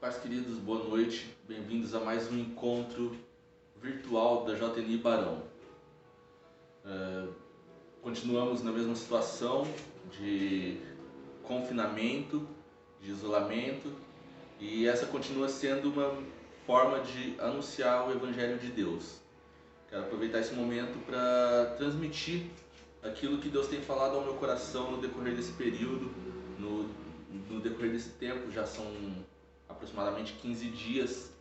Pais queridos, boa noite. Bem-vindos a mais um encontro virtual da JNI Barão. Continuamos na mesma situação de confinamento, de isolamento, e essa continua sendo uma forma de anunciar o Evangelho de Deus. Quero aproveitar esse momento para transmitir aquilo que Deus tem falado ao meu coração no decorrer desse período, no decorrer desse tempo. Já são aproximadamente 15 dias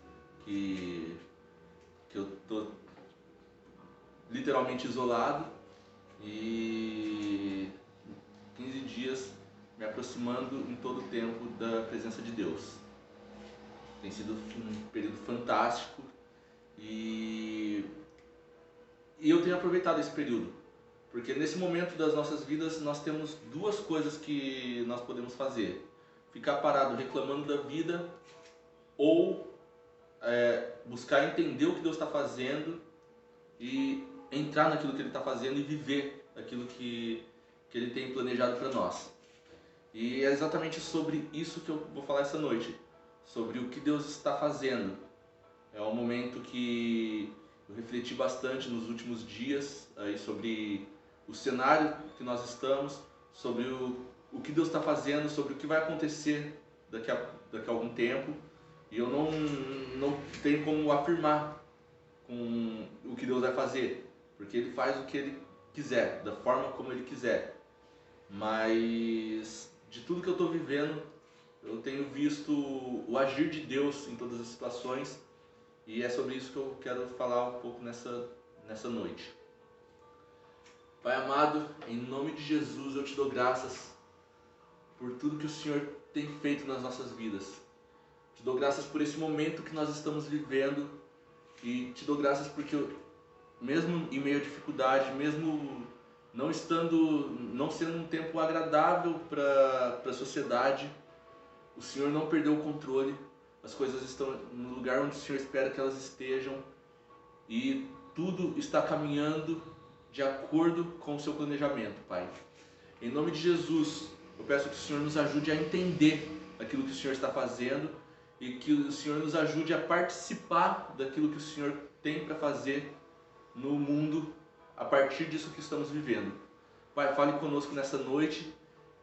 que eu estou literalmente isolado e 15 dias me aproximando em todo o tempo da presença de Deus. Tem sido um período fantástico e eu tenho aproveitado esse período, porque nesse momento das nossas vidas nós temos duas coisas que nós podemos fazer: ficar parado reclamando da vida ou buscar entender o que Deus está fazendo e entrar naquilo que Ele está fazendo e viver aquilo que Ele tem planejado para nós. E é exatamente sobre isso que eu vou falar essa noite, sobre o que Deus está fazendo. É um momento que eu refleti bastante nos últimos dias aí sobre o cenário que nós estamos, sobre o que Deus está fazendo, sobre o que vai acontecer daqui a algum tempo. E eu não tenho como afirmar com o que Deus vai fazer, porque Ele faz o que Ele quiser, da forma como Ele quiser. Mas de tudo que eu estou vivendo, eu tenho visto o agir de Deus em todas as situações, e é sobre isso que eu quero falar um pouco nessa noite. Pai amado, em nome de Jesus eu te dou graças por tudo que o Senhor tem feito nas nossas vidas. Te dou graças por esse momento que nós estamos vivendo e te dou graças porque mesmo em meio à dificuldade, mesmo não sendo um tempo agradável para a sociedade, o Senhor não perdeu o controle. As coisas estão no lugar onde o Senhor espera que elas estejam e tudo está caminhando de acordo com o seu planejamento, Pai. Em nome de Jesus, eu peço que o Senhor nos ajude a entender aquilo que o Senhor está fazendo e que o Senhor nos ajude a participar daquilo que o Senhor tem para fazer no mundo a partir disso que estamos vivendo. Pai, fale conosco nessa noite,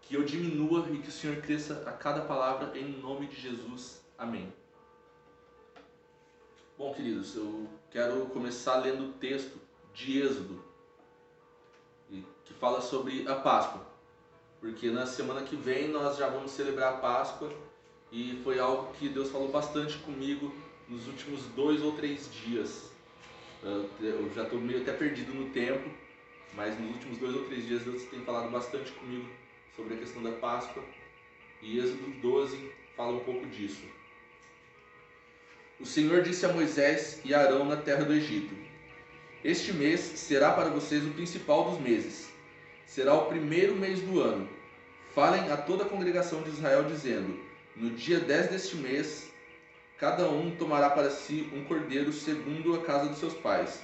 que eu diminua e que o Senhor cresça a cada palavra, em nome de Jesus. Amém. Bom, queridos, eu quero começar lendo o texto de Êxodo, que fala sobre a Páscoa, porque na semana que vem nós já vamos celebrar a Páscoa e foi algo que Deus falou bastante comigo nos últimos 2 ou 3 dias. Eu já estou meio até perdido no tempo, mas nos últimos 2 ou 3 dias Deus tem falado bastante comigo sobre a questão da Páscoa, e Êxodo 12 fala um pouco disso. O Senhor disse a Moisés e a Arão na terra do Egito: Este mês será para vocês o principal dos meses. Será o primeiro mês do ano. Falem a toda a congregação de Israel, dizendo: No dia 10 deste mês, cada um tomará para si um cordeiro segundo a casa dos seus pais,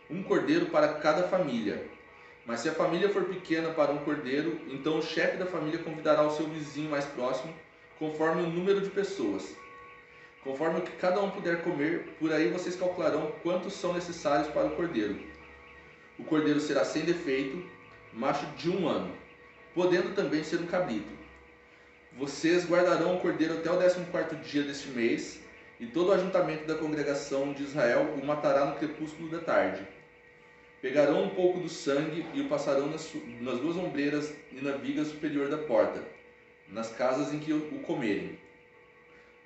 um cordeiro para cada família. Mas se a família for pequena para um cordeiro, então o chefe da família convidará o seu vizinho mais próximo, conforme o número de pessoas. Conforme o que cada um puder comer, por aí vocês calcularão quantos são necessários para o cordeiro. O cordeiro será sem defeito, macho de 1 ano, podendo também ser um cabrito. Vocês guardarão o cordeiro até o 14º dia deste mês, e todo o ajuntamento da congregação de Israel o matará no crepúsculo da tarde. Pegarão um pouco do sangue e o passarão nas 2 ombreiras e na viga superior da porta, nas casas em que o comerem.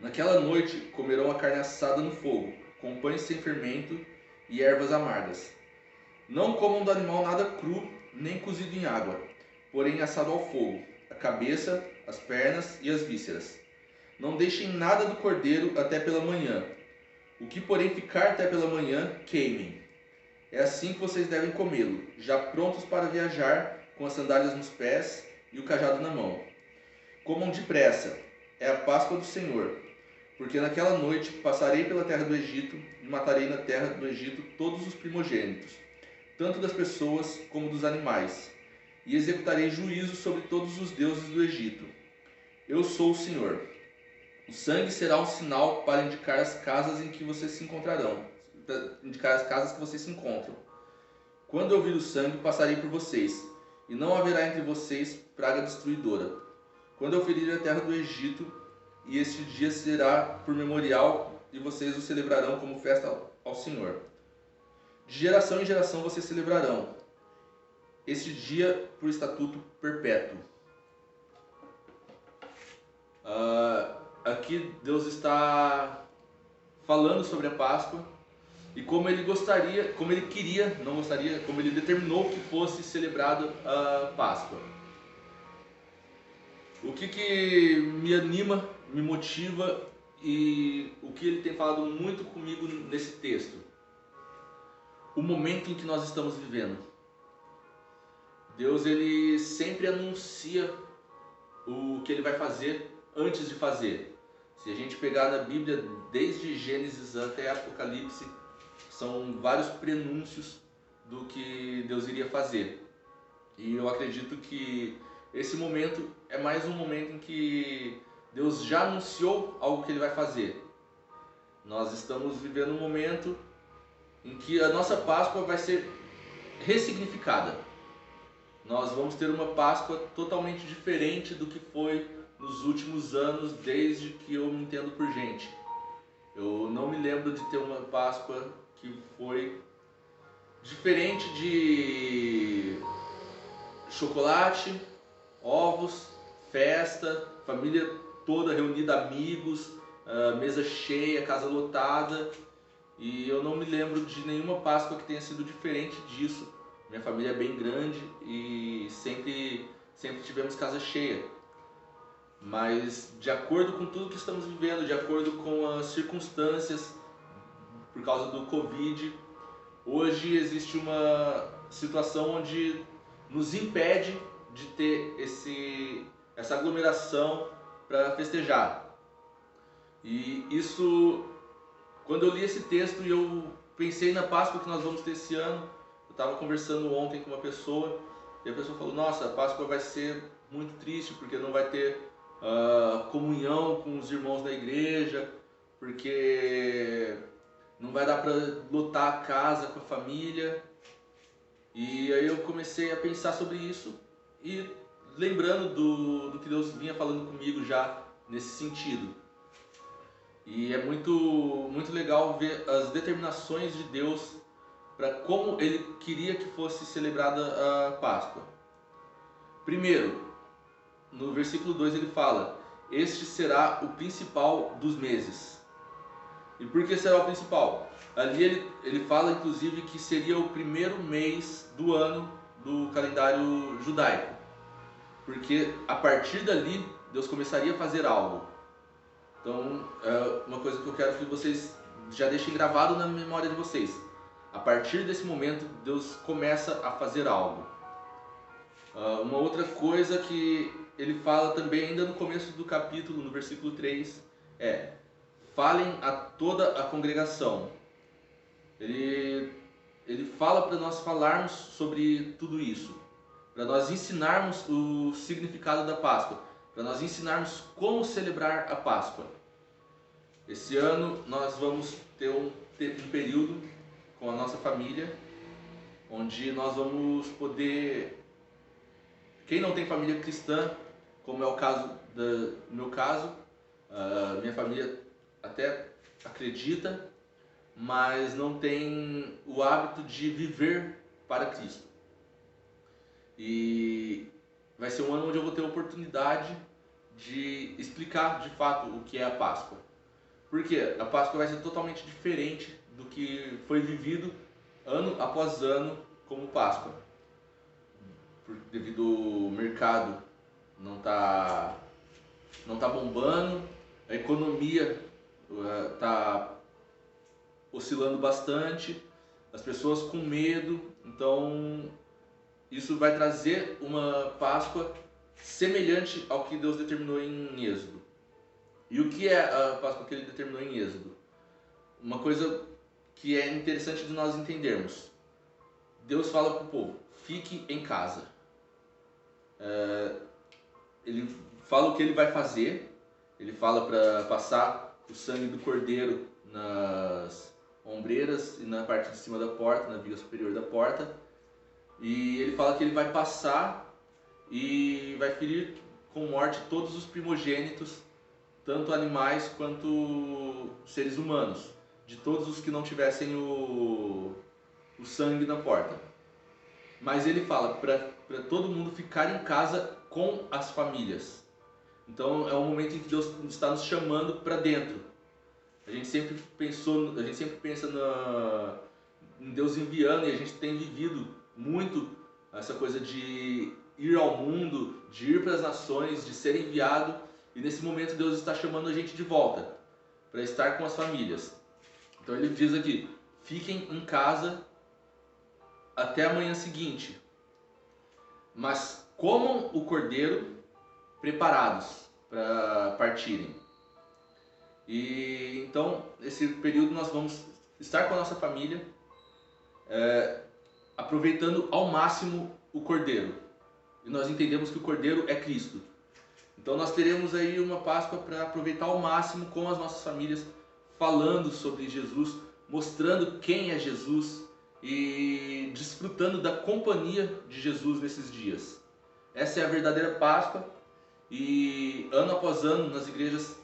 Naquela noite comerão a carne assada no fogo, com pães sem fermento e ervas amargas. Não comam do animal nada cru, nem cozido em água, porém assado ao fogo, a cabeça, as pernas e as vísceras. Não deixem nada do cordeiro até pela manhã. O que porém ficar até pela manhã, queimem. É assim que vocês devem comê-lo, já prontos para viajar, com as sandálias nos pés e o cajado na mão. Comam depressa, é a Páscoa do Senhor. Porque naquela noite passarei pela terra do Egito e matarei na terra do Egito todos os primogênitos, tanto das pessoas como dos animais. e executarei juízo sobre todos os deuses do Egito. Eu sou o Senhor. O sangue será um sinal para indicar as casas em que vocês se encontrarão, para indicar as casas que vocês se encontram. Quando eu vir o sangue, passarei por vocês, e não haverá entre vocês praga destruidora. Quando eu ferir a terra do Egito, e este dia será por memorial, e vocês o celebrarão como festa ao Senhor. De geração em geração vocês celebrarão este dia por estatuto perpétuo. Aqui Deus está falando sobre a Páscoa e como ele gostaria, como ele queria, não gostaria, como ele determinou que fosse celebrada a Páscoa. O que me anima, me motiva e o que ele tem falado muito comigo nesse texto? O momento em que nós estamos vivendo. Deus, ele sempre anuncia o que ele vai fazer antes de fazer. Se a gente pegar na Bíblia, desde Gênesis até Apocalipse, são vários prenúncios do que Deus iria fazer. E eu acredito que esse momento é mais um momento em que Deus já anunciou algo que ele vai fazer. Nós estamos vivendo um momento em que a nossa Páscoa vai ser ressignificada. Nós vamos ter uma Páscoa totalmente diferente do que foi nos últimos anos, desde que eu me entendo por gente. Eu não me lembro de ter uma Páscoa que foi diferente de chocolate, ovos, festa, família toda reunida, amigos, mesa cheia, casa lotada. E eu não me lembro de nenhuma Páscoa que tenha sido diferente disso. Minha família é bem grande e sempre tivemos casa cheia. Mas de acordo com tudo que estamos vivendo, de acordo com as circunstâncias, por causa do Covid, hoje existe uma situação onde nos impede de ter essa aglomeração para festejar. E isso, quando eu li esse texto e eu pensei na Páscoa que nós vamos ter esse ano, eu estava conversando ontem com uma pessoa e a pessoa falou: nossa, a Páscoa vai ser muito triste porque não vai ter comunhão com os irmãos da igreja, porque não vai dar para lotar a casa com a família. E aí eu comecei a pensar sobre isso e lembrando do que Deus vinha falando comigo já nesse sentido. E é muito legal ver as determinações de Deus para como ele queria que fosse celebrada a Páscoa. Primeiro, no versículo 2 ele fala: este será o principal dos meses. E por que será o principal? Ali ele fala inclusive que seria o primeiro mês do ano do calendário judaico. Porque a partir dali Deus começaria a fazer algo. Então, é uma coisa que eu quero que vocês já deixem gravado na memória de vocês. A partir desse momento Deus começa a fazer algo. Uma outra coisa que ele fala também ainda no começo do capítulo, no versículo 3, é: falem a toda a congregação. Ele fala para nós falarmos sobre tudo isso, para nós ensinarmos o significado da Páscoa, para nós ensinarmos como celebrar a Páscoa. Esse ano nós vamos ter um período com a nossa família, onde nós vamos poder... Quem não tem família cristã, como é o caso do meu caso, minha família até acredita, mas não tem o hábito de viver para Cristo. E vai ser um ano onde eu vou ter a oportunidade de explicar de fato o que é a Páscoa. Porque a Páscoa vai ser totalmente diferente do que foi vivido ano após ano como Páscoa. Devido ao mercado não tá bombando, a economia está oscilando bastante, as pessoas com medo, então isso vai trazer uma Páscoa semelhante ao que Deus determinou em Êxodo. E o que é a Páscoa que ele determinou em Êxodo? Uma coisa que é interessante de nós entendermos. Deus fala para o povo: fique em casa. Ele fala o que ele vai fazer, ele fala para passar o sangue do cordeiro nas ombreiras e na parte de cima da porta, na viga superior da porta, e ele fala que ele vai passar e vai ferir com morte todos os primogênitos, tanto animais quanto seres humanos, de todos os que não tivessem o sangue na porta. Mas ele fala para todo mundo ficar em casa com as famílias. Então é um momento em que Deus está nos chamando para dentro. A gente sempre pensa em Deus enviando, e a gente tem vivido muito essa coisa de ir ao mundo, de ir para as nações, de ser enviado. E nesse momento Deus está chamando a gente de volta para estar com as famílias. Então ele diz aqui: fiquem em casa até a manhã seguinte, mas comam o cordeiro preparados para partirem. E então, nesse período nós vamos estar com a nossa família, aproveitando ao máximo o cordeiro. E nós entendemos que o cordeiro é Cristo. Então nós teremos aí uma Páscoa para aproveitar ao máximo com as nossas famílias, falando sobre Jesus, mostrando quem é Jesus e desfrutando da companhia de Jesus nesses dias. Essa é a verdadeira Páscoa, e ano após ano nas igrejas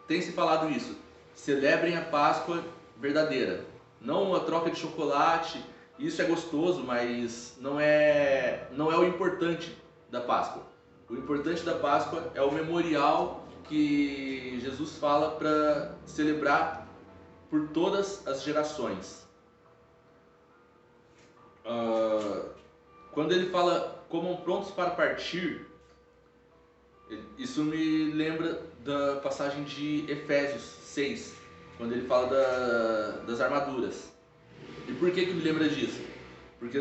tem se falado isso. Celebrem a Páscoa verdadeira, não a troca de chocolate. Isso é gostoso, mas não é o importante da Páscoa. O importante da Páscoa é o memorial que Jesus fala para celebrar por todas as gerações. Quando ele fala comam prontos para partir, isso me lembra da passagem de Efésios 6, quando ele fala das armaduras. E por que me lembra disso? Porque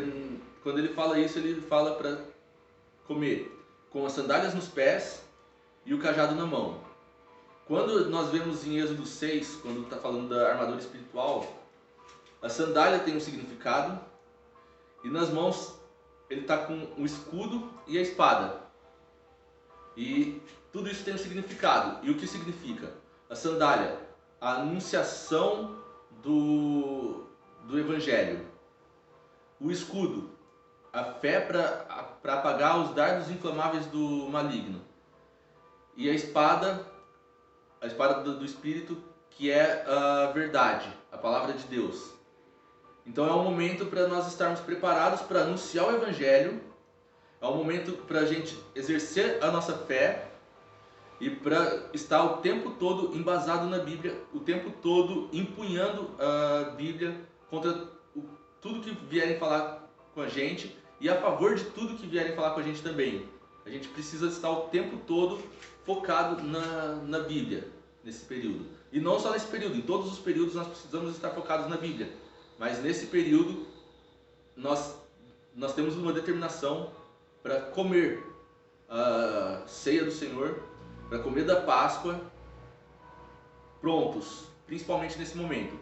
quando ele fala isso, ele fala para comer com as sandálias nos pés e o cajado na mão. Quando nós vemos em Êxodo 6, quando está falando da armadura espiritual, a sandália tem um significado, e nas mãos ele está com o escudo e a espada. E tudo isso tem um significado. E o que significa? A sandália, a anunciação do Evangelho. O escudo, a fé para apagar os dardos inflamáveis do maligno. E a espada do Espírito, que é a verdade, a palavra de Deus. Então é um momento para nós estarmos preparados para anunciar o Evangelho. É um momento para a gente exercer a nossa fé e para estar o tempo todo embasado na Bíblia, o tempo todo empunhando a Bíblia contra tudo que vierem falar com a gente e a favor de tudo que vierem falar com a gente também. A gente precisa estar o tempo todo focado na Bíblia nesse período. E não só nesse período, em todos os períodos nós precisamos estar focados na Bíblia. Mas nesse período nós temos uma determinação para comer a ceia do Senhor, para comer da Páscoa, prontos, principalmente nesse momento.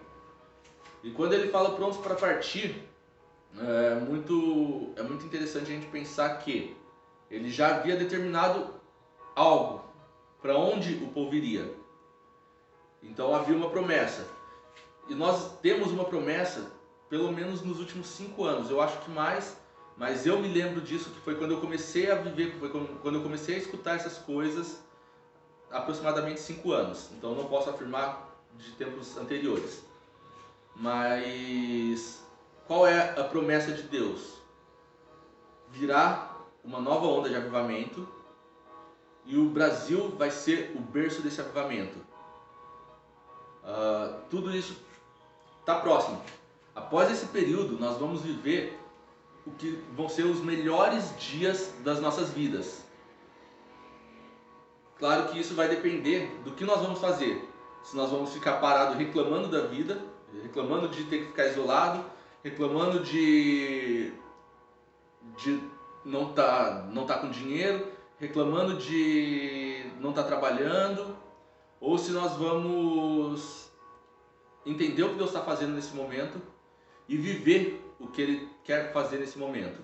E quando ele fala prontos para partir, é muito interessante a gente pensar que ele já havia determinado algo, para onde o povo iria. Então havia uma promessa. E nós temos uma promessa, pelo menos nos últimos 5 anos, eu acho que mais, mas eu me lembro disso, que foi quando eu comecei a viver, foi quando eu comecei a escutar essas coisas, aproximadamente 5 anos. Então não posso afirmar de tempos anteriores. Mas qual é a promessa de Deus? Virá uma nova onda de avivamento e o Brasil vai ser o berço desse avivamento. Tudo isso está próximo. Após esse período, nós vamos viver o que vão ser os melhores dias das nossas vidas. Claro que isso vai depender do que nós vamos fazer. Se nós vamos ficar parados reclamando da vida, reclamando de ter que ficar isolado, reclamando de não tá com dinheiro, reclamando de não estar trabalhando, ou se nós vamos entender o que Deus está fazendo nesse momento e viver o que Ele quer fazer nesse momento.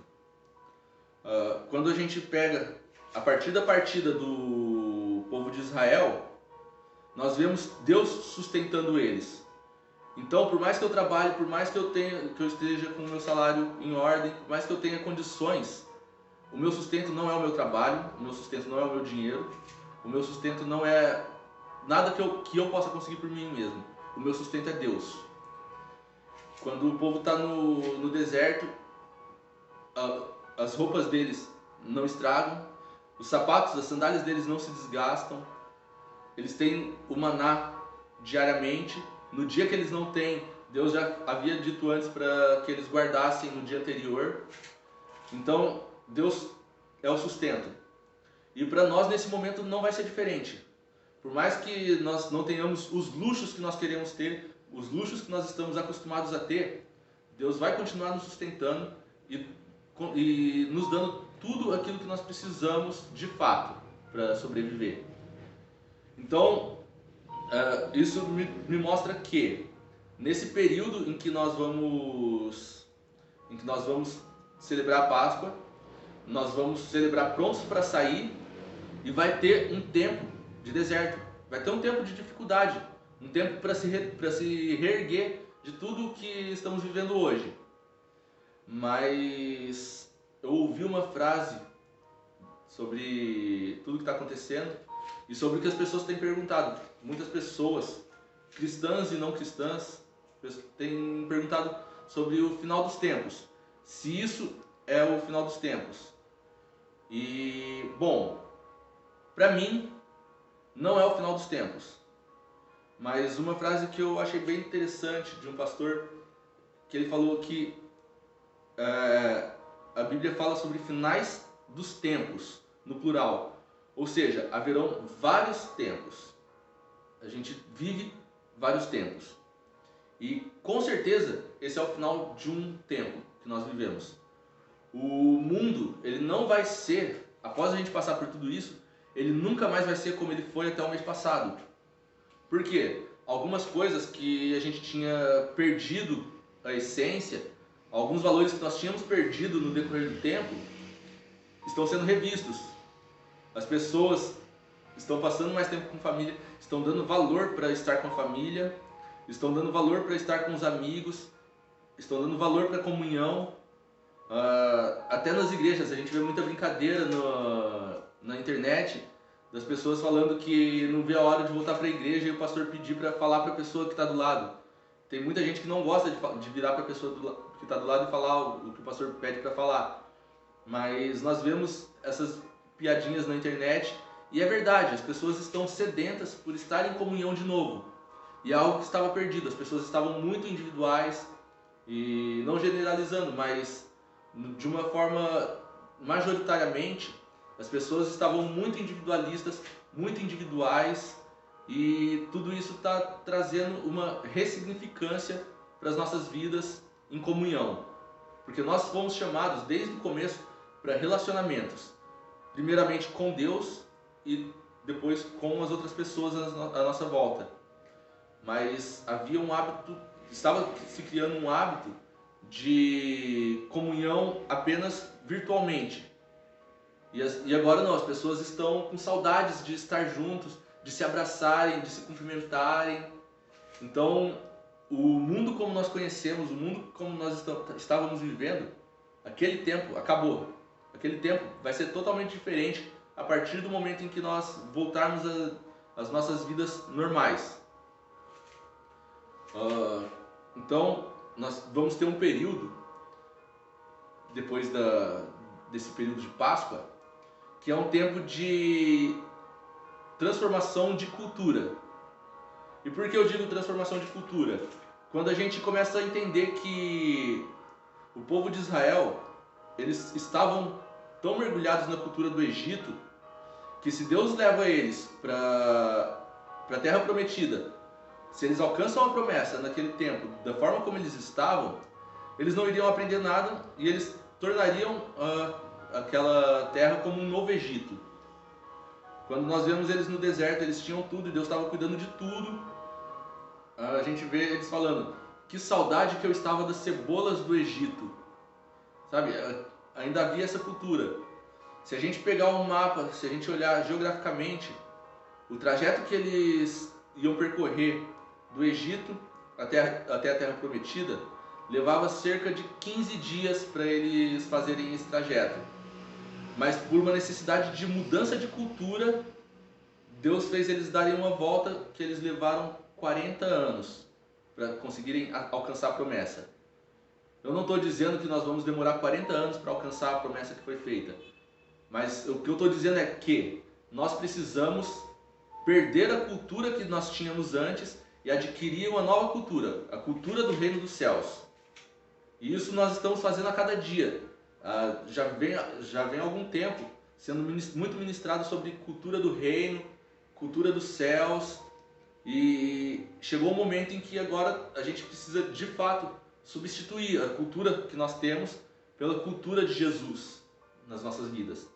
Quando a gente pega a partir da partida do povo de Israel, nós vemos Deus sustentando eles. Então, por mais que eu trabalhe, por mais que eu esteja com o meu salário em ordem, por mais que eu tenha condições, o meu sustento não é o meu trabalho, o meu sustento não é o meu dinheiro, o meu sustento não é nada que eu possa conseguir por mim mesmo. O meu sustento é Deus. Quando o povo está no deserto, as roupas deles não estragam, os sapatos, as sandálias deles não se desgastam, eles têm o maná diariamente. No dia que eles não têm, Deus já havia dito antes para que eles guardassem no dia anterior. Então, Deus é o sustento. E para nós nesse momento não vai ser diferente. Por mais que nós não tenhamos os luxos que nós queremos ter, os luxos que nós estamos acostumados a ter, Deus vai continuar nos sustentando e nos dando tudo aquilo que nós precisamos de fato para sobreviver. Então, isso me mostra que nesse período em que nós vamos celebrar a Páscoa, nós vamos celebrar prontos para sair, e vai ter um tempo de deserto, vai ter um tempo de dificuldade, um tempo para se reerguer de tudo que estamos vivendo hoje. Mas eu ouvi uma frase sobre tudo que está acontecendo e sobre o que as pessoas têm perguntado. Muitas pessoas, cristãs e não cristãs, têm perguntado sobre o final dos tempos. Se isso é o final dos tempos. E, bom, para mim, não é o final dos tempos. Mas uma frase que eu achei bem interessante de um pastor, que ele falou que a Bíblia fala sobre finais dos tempos, no plural. Ou seja, haverão vários tempos. A gente vive vários tempos. E com certeza esse é o final de um tempo que nós vivemos. O mundo, ele não vai ser, após a gente passar por tudo isso, ele nunca mais vai ser como ele foi até o mês passado. Por quê? Algumas coisas que a gente tinha perdido a essência, alguns valores que nós tínhamos perdido no decorrer do tempo, estão sendo revistos. As pessoas estão passando mais tempo com família, estão dando valor para estar com a família, estão dando valor para estar com os amigos, estão dando valor para a comunhão. Até nas igrejas a gente vê muita brincadeira na internet, das pessoas falando que não vê a hora de voltar para a igreja e o pastor pedir para falar para a pessoa que está do lado. Tem muita gente que não gosta de virar para a pessoa que está do lado e falar o que o pastor pede para falar. Mas nós vemos essas piadinhas na internet e é verdade, as pessoas estão sedentas por estar em comunhão de novo. E é algo que estava perdido, as pessoas estavam muito individuais, e não generalizando, mas de uma forma majoritariamente, as pessoas estavam muito individualistas, muito individuais, e tudo isso está trazendo uma ressignificância para as nossas vidas em comunhão. Porque nós fomos chamados desde o começo para relacionamentos, primeiramente com Deus e depois com as outras pessoas à nossa volta. Mas havia um hábito, estava se criando um hábito de comunhão apenas virtualmente. E agora não, as pessoas estão com saudades de estar juntos, de se abraçarem, de se cumprimentarem. Então, o mundo como nós conhecemos, o mundo como nós estávamos vivendo, aquele tempo acabou. Aquele tempo vai ser totalmente diferente a partir do momento em que nós voltarmos às nossas vidas normais. Então, nós vamos ter um período, depois desse período de Páscoa, que é um tempo de transformação de cultura. E por que eu digo transformação de cultura? Quando a gente começa a entender que o povo de Israel, eles estavam tão mergulhados na cultura do Egito, que se Deus leva eles para a Terra Prometida, se eles alcançam a promessa naquele tempo, da forma como eles estavam, eles não iriam aprender nada e eles tornariam aquela terra como um novo Egito. Quando nós vemos eles no deserto, eles tinham tudo e Deus estava cuidando de tudo. A gente vê eles falando, que saudade que eu estava das cebolas do Egito. Sabe, ainda havia essa cultura. Se a gente pegar um mapa, se a gente olhar geograficamente, o trajeto que eles iam percorrer do Egito até a Terra Prometida levava cerca de 15 dias para eles fazerem esse trajeto. Mas por uma necessidade de mudança de cultura, Deus fez eles darem uma volta que eles levaram 40 anos para conseguirem alcançar a promessa. Eu não estou dizendo que nós vamos demorar 40 anos para alcançar a promessa que foi feita. Mas o que eu estou dizendo é que nós precisamos perder a cultura que nós tínhamos antes e adquirir uma nova cultura, a cultura do reino dos céus. E isso nós estamos fazendo a cada dia. Já vem há algum tempo sendo muito ministrado sobre cultura do reino, cultura dos céus. E chegou o momento em que agora a gente precisa de fato substituir a cultura que nós temos pela cultura de Jesus nas nossas vidas.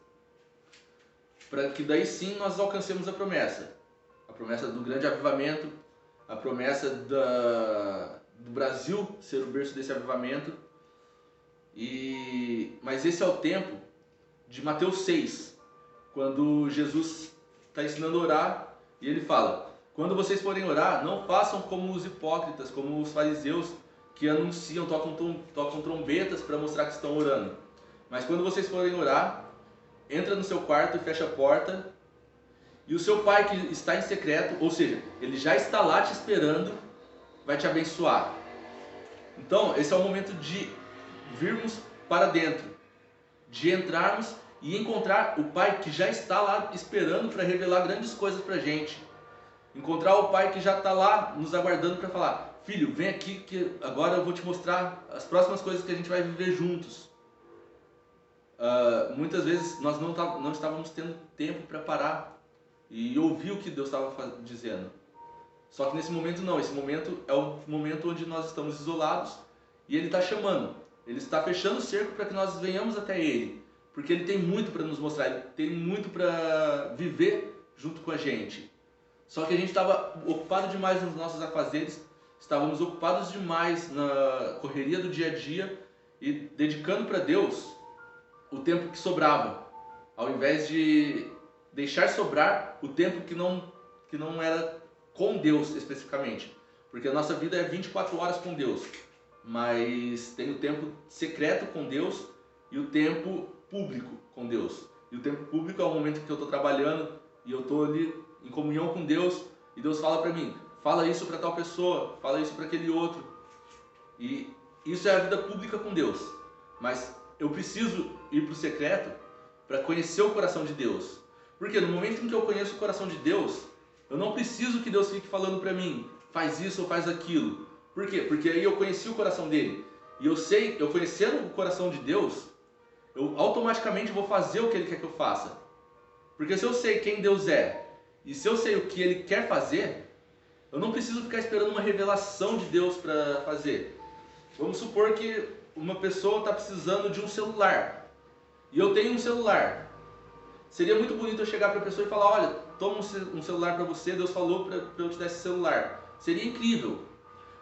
Para que daí sim nós alcancemos a promessa do grande avivamento, a promessa do Brasil ser o berço desse avivamento. Mas esse é o tempo de Mateus 6, quando Jesus está ensinando a orar e ele fala: quando vocês forem orar, não façam como os hipócritas, como os fariseus que anunciam, tocam trombetas para mostrar que estão orando. Mas quando vocês forem orar, entra no seu quarto e fecha a porta, e o seu pai que está em secreto, ou seja, ele já está lá te esperando, vai te abençoar. Então, esse é o momento de virmos para dentro, de entrarmos e encontrar o pai que já está lá esperando para revelar grandes coisas para a gente. Encontrar o pai que já está lá nos aguardando para falar: filho, vem aqui que agora eu vou te mostrar as próximas coisas que a gente vai viver juntos. Muitas vezes nós não estávamos tendo tempo para parar e ouvir o que Deus estava dizendo. Só que nesse momento não, esse momento é o momento onde nós estamos isolados e Ele está chamando. Ele está fechando o cerco para que nós venhamos até Ele, porque Ele tem muito para nos mostrar, Ele tem muito para viver junto com a gente. Só que a gente estava ocupado demais nos nossos afazeres, estávamos ocupados demais na correria do dia a dia e dedicando para Deus o tempo que sobrava, ao invés de deixar sobrar o tempo que não era com Deus especificamente. Porque a nossa vida é 24 horas com Deus, mas tem o tempo secreto com Deus e o tempo público com Deus. E o tempo público é o momento que eu estou trabalhando e eu estou ali em comunhão com Deus e Deus fala para mim: fala isso para tal pessoa, fala isso para aquele outro. E isso é a vida pública com Deus. Mas eu preciso ir para o secreto para conhecer o coração de Deus. Porque no momento em que eu conheço o coração de Deus, eu não preciso que Deus fique falando para mim: faz isso ou faz aquilo. Por quê? Porque aí eu conheci o coração dele. E eu conhecendo o coração de Deus, eu automaticamente vou fazer o que Ele quer que eu faça. Porque se eu sei quem Deus é, e se eu sei o que Ele quer fazer, eu não preciso ficar esperando uma revelação de Deus para fazer. Vamos supor que uma pessoa está precisando de um celular, e eu tenho um celular. Seria muito bonito eu chegar para a pessoa e falar: olha, toma um celular para você, Deus falou para eu te dar esse celular. Seria incrível.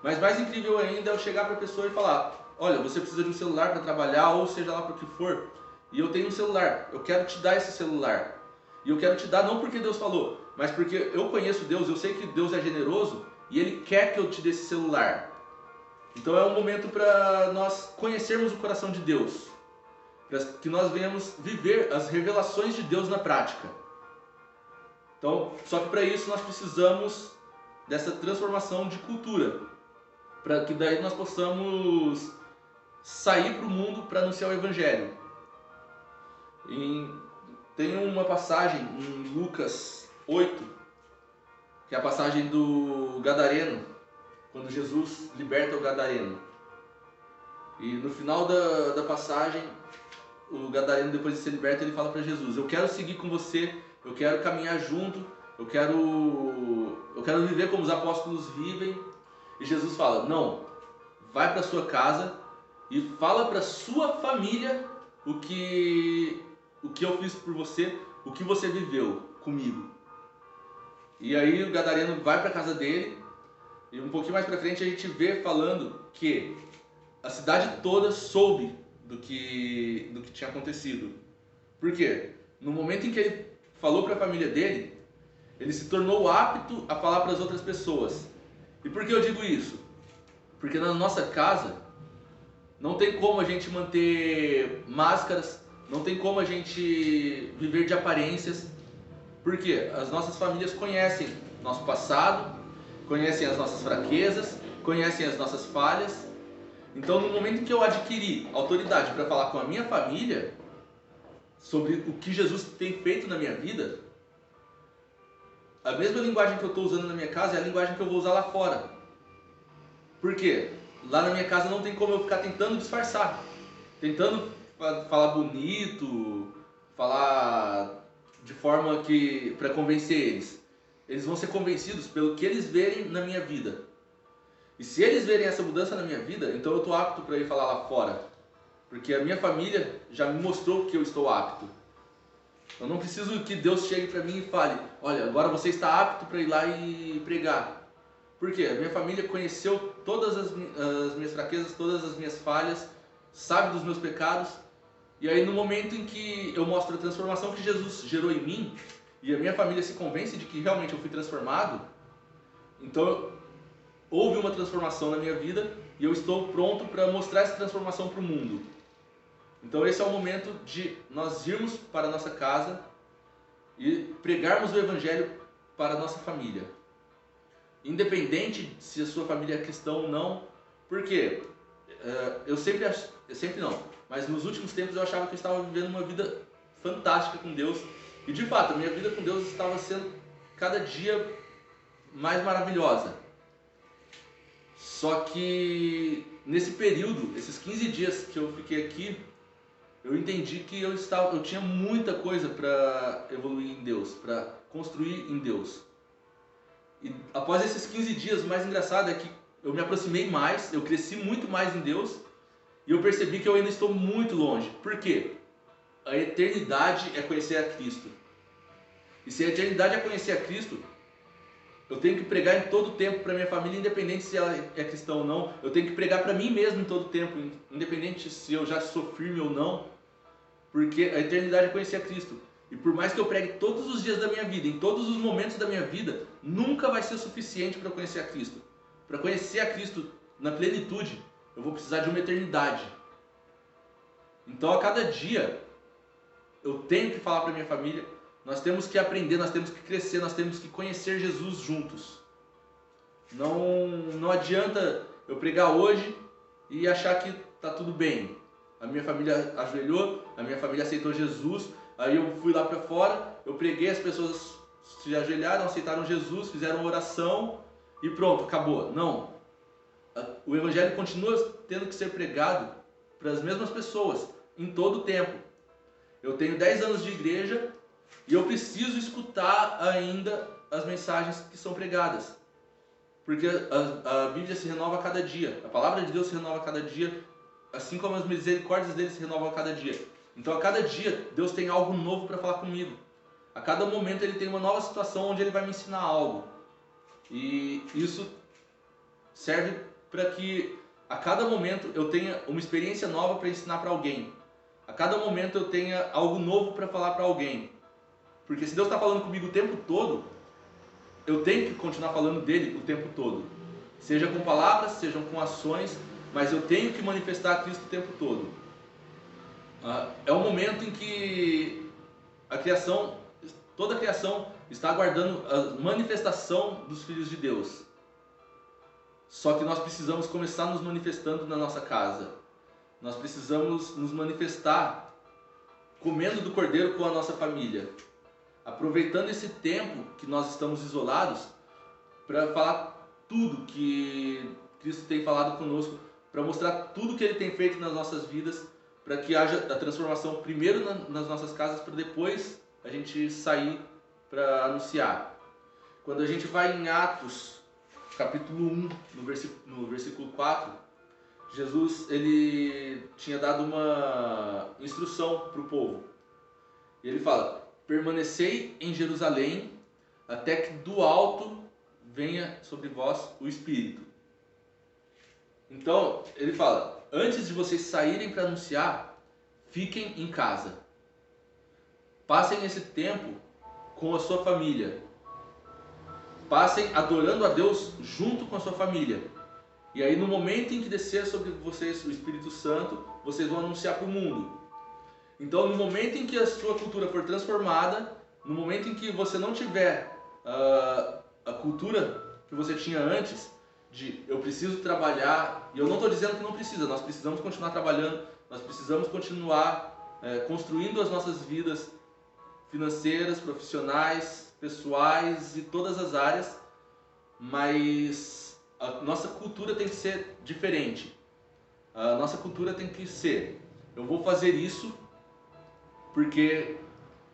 Mas mais incrível ainda é eu chegar para a pessoa e falar: olha, você precisa de um celular para trabalhar, ou seja lá para o que for, e eu tenho um celular, eu quero te dar esse celular. E eu quero te dar não porque Deus falou, mas porque eu conheço Deus, eu sei que Deus é generoso e Ele quer que eu te dê esse celular. Então é um momento para nós conhecermos o coração de Deus, para que nós venhamos viver as revelações de Deus na prática. Então, só que para isso nós precisamos dessa transformação de cultura, para que daí nós possamos sair para o mundo para anunciar o Evangelho. Tem uma passagem em Lucas 8, que é a passagem do Gadareno, quando Jesus liberta o Gadareno. E no final da passagem, o Gadareno, depois de ser liberto, ele fala para Jesus: eu quero seguir com você, eu quero caminhar junto, eu quero viver como os apóstolos vivem. E Jesus fala: não, vai para sua casa e fala para sua família o que eu fiz por você, o que você viveu comigo. E aí o Gadareno vai para a casa dele, e um pouquinho mais para frente a gente vê falando que a cidade toda soube do que tinha acontecido. Por quê? No momento em que ele falou para a família dele, ele se tornou apto a falar para as outras pessoas. E por que eu digo isso? Porque na nossa casa não tem como a gente manter máscaras, não tem como a gente viver de aparências. Por quê? As nossas famílias conhecem nosso passado, conhecem as nossas fraquezas, conhecem as nossas falhas. Então, no momento em que eu adquiri autoridade para falar com a minha família sobre o que Jesus tem feito na minha vida, a mesma linguagem que eu estou usando na minha casa é a linguagem que eu vou usar lá fora. Por quê? Lá na minha casa não tem como eu ficar tentando disfarçar, tentando falar bonito, falar de forma que para convencer eles. Eles vão ser convencidos pelo que eles verem na minha vida. E se eles verem essa mudança na minha vida, então eu estou apto para ir falar lá fora. Porque a minha família já me mostrou que eu estou apto. Eu não preciso que Deus chegue para mim e fale: olha, agora você está apto para ir lá e pregar. Por quê? A minha família conheceu todas as minhas fraquezas, todas as minhas falhas, sabe dos meus pecados. E aí no momento em que eu mostro a transformação que Jesus gerou em mim, e a minha família se convence de que realmente eu fui transformado, então houve uma transformação na minha vida e eu estou pronto para mostrar essa transformação para o mundo. Então esse é o momento de nós irmos para a nossa casa e pregarmos o Evangelho para a nossa família. Independente se a sua família é cristã ou não, porque eu sempre não, mas nos últimos tempos eu achava que eu estava vivendo uma vida fantástica com Deus. E de fato, a minha vida com Deus estava sendo cada dia mais maravilhosa. Só que nesse período, esses 15 dias que eu fiquei aqui, eu entendi que eu tinha muita coisa para evoluir em Deus, para construir em Deus. E após esses 15 dias, o mais engraçado é que eu me aproximei mais, eu cresci muito mais em Deus, e eu percebi que eu ainda estou muito longe. Por quê? A eternidade é conhecer a Cristo. E se a eternidade é conhecer a Cristo, eu tenho que pregar em todo tempo para minha família, independente se ela é cristã ou não. Eu tenho que pregar para mim mesmo em todo tempo, independente se eu já sou firme ou não. Porque a eternidade é conhecer a Cristo. E por mais que eu pregue todos os dias da minha vida, em todos os momentos da minha vida, nunca vai ser suficiente para conhecer a Cristo. Para conhecer a Cristo na plenitude, eu vou precisar de uma eternidade. Então a cada dia, eu tenho que falar para minha família: nós temos que aprender, nós temos que crescer, nós temos que conhecer Jesus juntos. Não adianta eu pregar hoje e achar que está tudo bem. A minha família ajoelhou, a minha família aceitou Jesus, aí eu fui lá para fora, eu preguei, as pessoas se ajoelharam, aceitaram Jesus, fizeram uma oração e pronto, acabou. Não. O Evangelho continua tendo que ser pregado para as mesmas pessoas, em todo o tempo. Eu tenho 10 anos de igreja e eu preciso escutar ainda as mensagens que são pregadas. Porque a Bíblia se renova a cada dia, a palavra de Deus se renova a cada dia, assim como as misericórdias dele se renovam a cada dia. Então a cada dia Deus tem algo novo para falar comigo. A cada momento ele tem uma nova situação onde ele vai me ensinar algo. E isso serve para que a cada momento eu tenha uma experiência nova para ensinar para alguém. A cada momento eu tenha algo novo para falar para alguém. Porque se Deus está falando comigo o tempo todo, eu tenho que continuar falando dele o tempo todo. Seja com palavras, sejam com ações, mas eu tenho que manifestar a Cristo o tempo todo. É o momento em que toda a criação está aguardando a manifestação dos filhos de Deus. Só que nós precisamos começar nos manifestando na nossa casa. Nós precisamos nos manifestar comendo do cordeiro com a nossa família. Aproveitando esse tempo que nós estamos isolados para falar tudo que Cristo tem falado conosco, para mostrar tudo que Ele tem feito nas nossas vidas, para que haja a transformação primeiro nas nossas casas, para depois a gente sair para anunciar. Quando a gente vai em Atos, capítulo 1, no versículo 4, Jesus ele tinha dado uma instrução para o povo. E ele fala: permanecei em Jerusalém até que do alto venha sobre vós o Espírito. Então, ele fala: antes de vocês saírem para anunciar, fiquem em casa. Passem esse tempo com a sua família. Passem adorando a Deus junto com a sua família. E aí no momento em que descer sobre vocês o Espírito Santo, vocês vão anunciar para o mundo. Então no momento em que a sua cultura for transformada, no momento em que você não tiver a cultura que você tinha antes, de eu preciso trabalhar, e eu não estou dizendo que não precisa, nós precisamos continuar trabalhando, nós precisamos continuar construindo as nossas vidas financeiras, profissionais, pessoais e todas as áreas, mas a nossa cultura tem que ser diferente. A nossa cultura tem que ser: eu vou fazer isso porque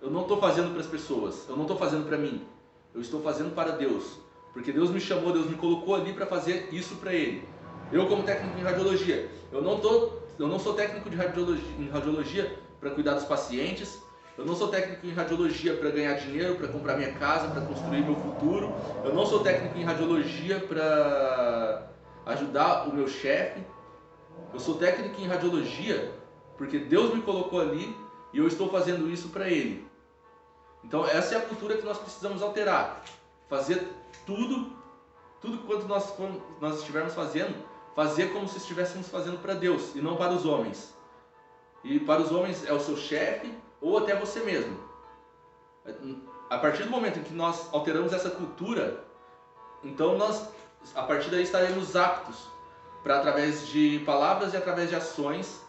eu não estou fazendo para as pessoas, eu não estou fazendo para mim, eu estou fazendo para Deus, porque Deus me chamou, Deus me colocou ali para fazer isso para Ele. Eu, como técnico em radiologia, eu não sou técnico em radiologia para cuidar dos pacientes, eu não sou técnico em radiologia para ganhar dinheiro, para comprar minha casa, para construir meu futuro, eu não sou técnico em radiologia para ajudar o meu chefe, eu sou técnico em radiologia porque Deus me colocou ali e eu estou fazendo isso para Ele. Então essa é a cultura que nós precisamos alterar. Fazer tudo quanto nós estivermos fazendo, fazer como se estivéssemos fazendo para Deus e não para os homens. E para os homens é o seu chefe ou até você mesmo. A partir do momento em que nós alteramos essa cultura, então nós, a partir daí, estaremos aptos para, através de palavras e através de ações,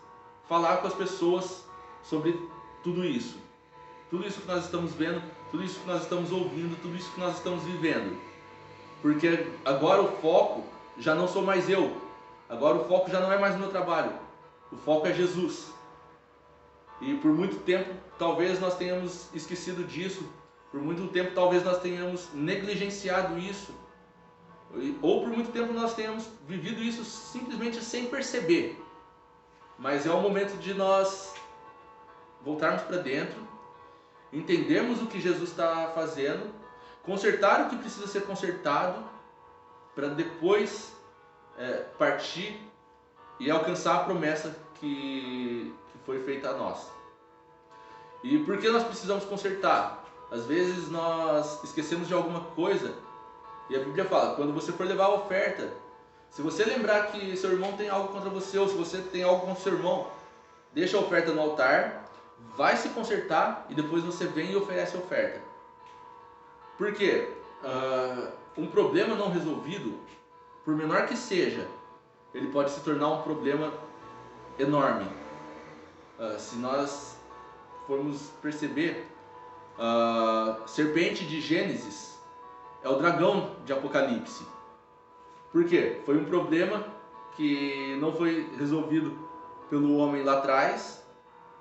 falar com as pessoas sobre tudo isso. Tudo isso que nós estamos vendo, tudo isso que nós estamos ouvindo, tudo isso que nós estamos vivendo. Porque agora o foco já não sou mais eu. Agora o foco já não é mais o meu trabalho. O foco é Jesus. E por muito tempo talvez nós tenhamos esquecido disso. Por muito tempo talvez nós tenhamos negligenciado isso. Ou por muito tempo nós tenhamos vivido isso simplesmente sem perceber. Mas é o momento de nós voltarmos para dentro, entendermos o que Jesus está fazendo, consertar o que precisa ser consertado, para depois partir e alcançar a promessa que foi feita a nós. E por que nós precisamos consertar? Às vezes nós esquecemos de alguma coisa, e a Bíblia fala: quando você for levar a oferta, se você lembrar que seu irmão tem algo contra você, ou se você tem algo contra seu irmão, deixa a oferta no altar, vai se consertar e depois você vem e oferece a oferta. Por quê? Um problema não resolvido, por menor que seja, ele pode se tornar um problema enorme. Se nós formos perceber, serpente de Gênesis é o dragão de Apocalipse. Por quê? Foi um problema que não foi resolvido pelo homem lá atrás,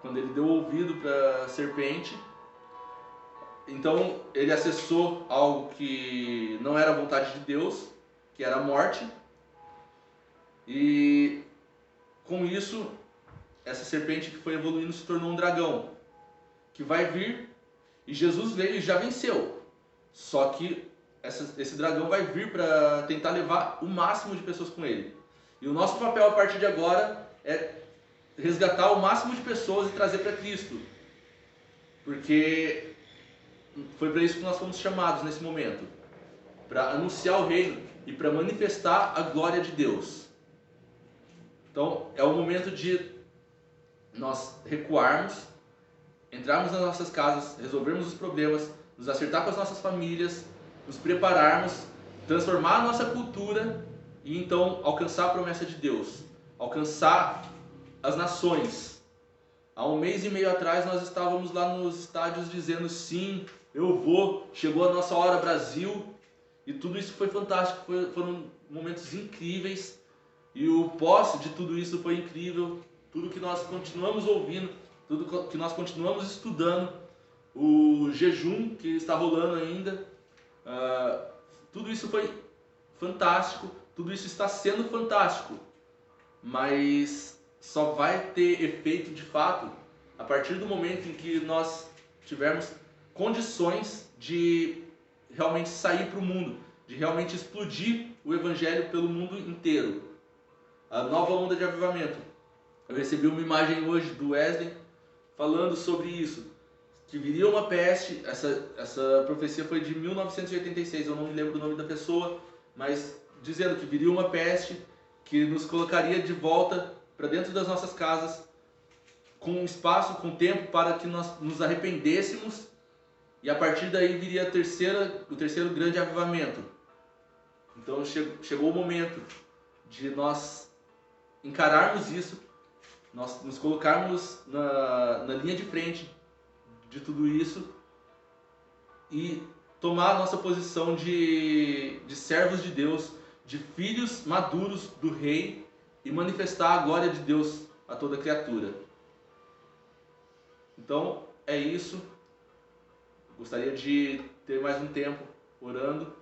quando ele deu ouvido para a serpente. Então ele acessou algo que não era a vontade de Deus, que era a morte. E com isso, essa serpente que foi evoluindo se tornou um dragão, que vai vir, e Jesus veio e já venceu. Só que esse dragão vai vir para tentar levar o máximo de pessoas com ele. E o nosso papel a partir de agora é resgatar o máximo de pessoas e trazer para Cristo. Porque foi para isso que nós fomos chamados nesse momento, para anunciar o reino e para manifestar a glória de Deus. Então é o momento de nós recuarmos, entrarmos nas nossas casas, resolvermos os problemas, nos acertar com as nossas famílias, nos prepararmos, transformar a nossa cultura e então alcançar a promessa de Deus, alcançar as nações. Há 1 mês e meio atrás nós estávamos lá nos estádios dizendo: sim, eu vou, chegou a nossa hora Brasil, e tudo isso foi fantástico, foram momentos incríveis, e o pós de tudo isso foi incrível, tudo que nós continuamos ouvindo, tudo que nós continuamos estudando, o jejum que está rolando ainda, tudo isso foi fantástico, tudo isso está sendo fantástico, mas só vai ter efeito de fato a partir do momento em que nós tivermos condições de realmente sair para o mundo, de realmente explodir o Evangelho pelo mundo inteiro. A nova onda de avivamento Eu recebi uma imagem hoje do Wesley falando sobre isso, que viria uma peste. Essa profecia foi de 1986, eu não me lembro do nome da pessoa, mas dizendo que viria uma peste que nos colocaria de volta para dentro das nossas casas, com espaço, com tempo para que nós nos arrependêssemos, e a partir daí viria o terceiro grande avivamento. Então chegou o momento de nós encararmos isso, nós nos colocarmos na linha de frente de tudo isso e tomar a nossa posição de servos de Deus, de filhos maduros do Rei, e manifestar a glória de Deus a toda criatura. Então é isso. Gostaria de ter mais um tempo orando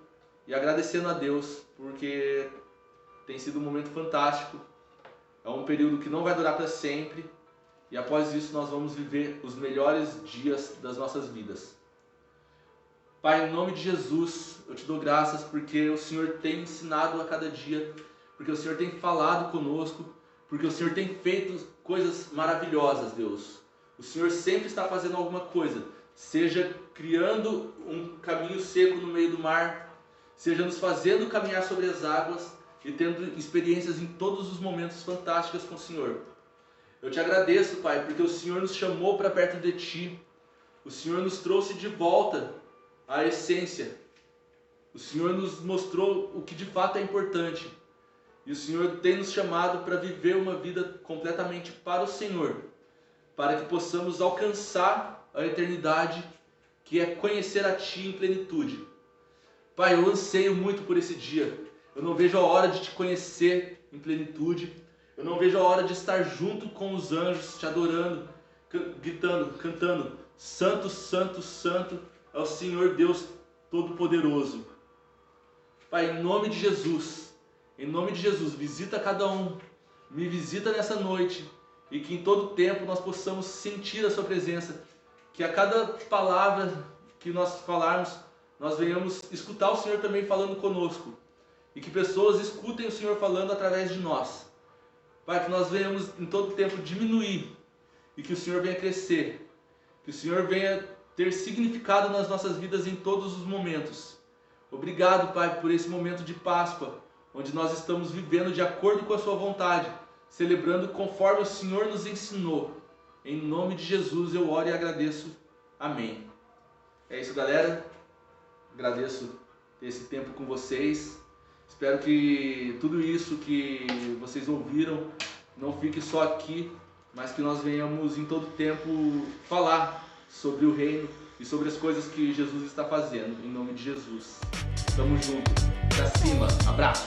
e agradecendo a Deus, porque tem sido um momento fantástico. É um período que não vai durar para sempre, e após isso nós vamos viver os melhores dias das nossas vidas. Pai, em nome de Jesus, eu te dou graças porque o Senhor tem ensinado a cada dia, porque o Senhor tem falado conosco, porque o Senhor tem feito coisas maravilhosas, Deus. O Senhor sempre está fazendo alguma coisa, seja criando um caminho seco no meio do mar, seja nos fazendo caminhar sobre as águas e tendo experiências em todos os momentos fantásticas com o Senhor. Eu te agradeço, Pai, porque o Senhor nos chamou para perto de Ti, o Senhor nos trouxe de volta à essência, o Senhor nos mostrou o que de fato é importante, e o Senhor tem nos chamado para viver uma vida completamente para o Senhor, para que possamos alcançar a eternidade, que é conhecer a Ti em plenitude. Pai, eu anseio muito por esse dia. Eu não vejo a hora de Te conhecer em plenitude. Eu não vejo a hora de estar junto com os anjos, Te adorando, gritando, cantando: Santo, Santo, Santo é o Senhor Deus Todo-Poderoso. Pai, em nome de Jesus, visita cada um. Me visita nessa noite. E que em todo tempo nós possamos sentir a Sua presença. Que a cada palavra que nós falarmos, nós venhamos escutar o Senhor também falando conosco. E que pessoas escutem o Senhor falando através de nós. Pai, que nós venhamos em todo tempo diminuir. E que o Senhor venha crescer. Que o Senhor venha ter significado nas nossas vidas em todos os momentos. Obrigado, Pai, por esse momento de Páscoa, onde nós estamos vivendo de acordo com a Sua vontade, celebrando conforme o Senhor nos ensinou. Em nome de Jesus eu oro e agradeço. Amém. É isso, galera. Agradeço ter esse tempo com vocês. Espero que tudo isso que vocês ouviram não fique só aqui, mas que nós venhamos em todo tempo falar sobre o reino e sobre as coisas que Jesus está fazendo. Em nome de Jesus. Tamo junto. Pra cima. Abraço.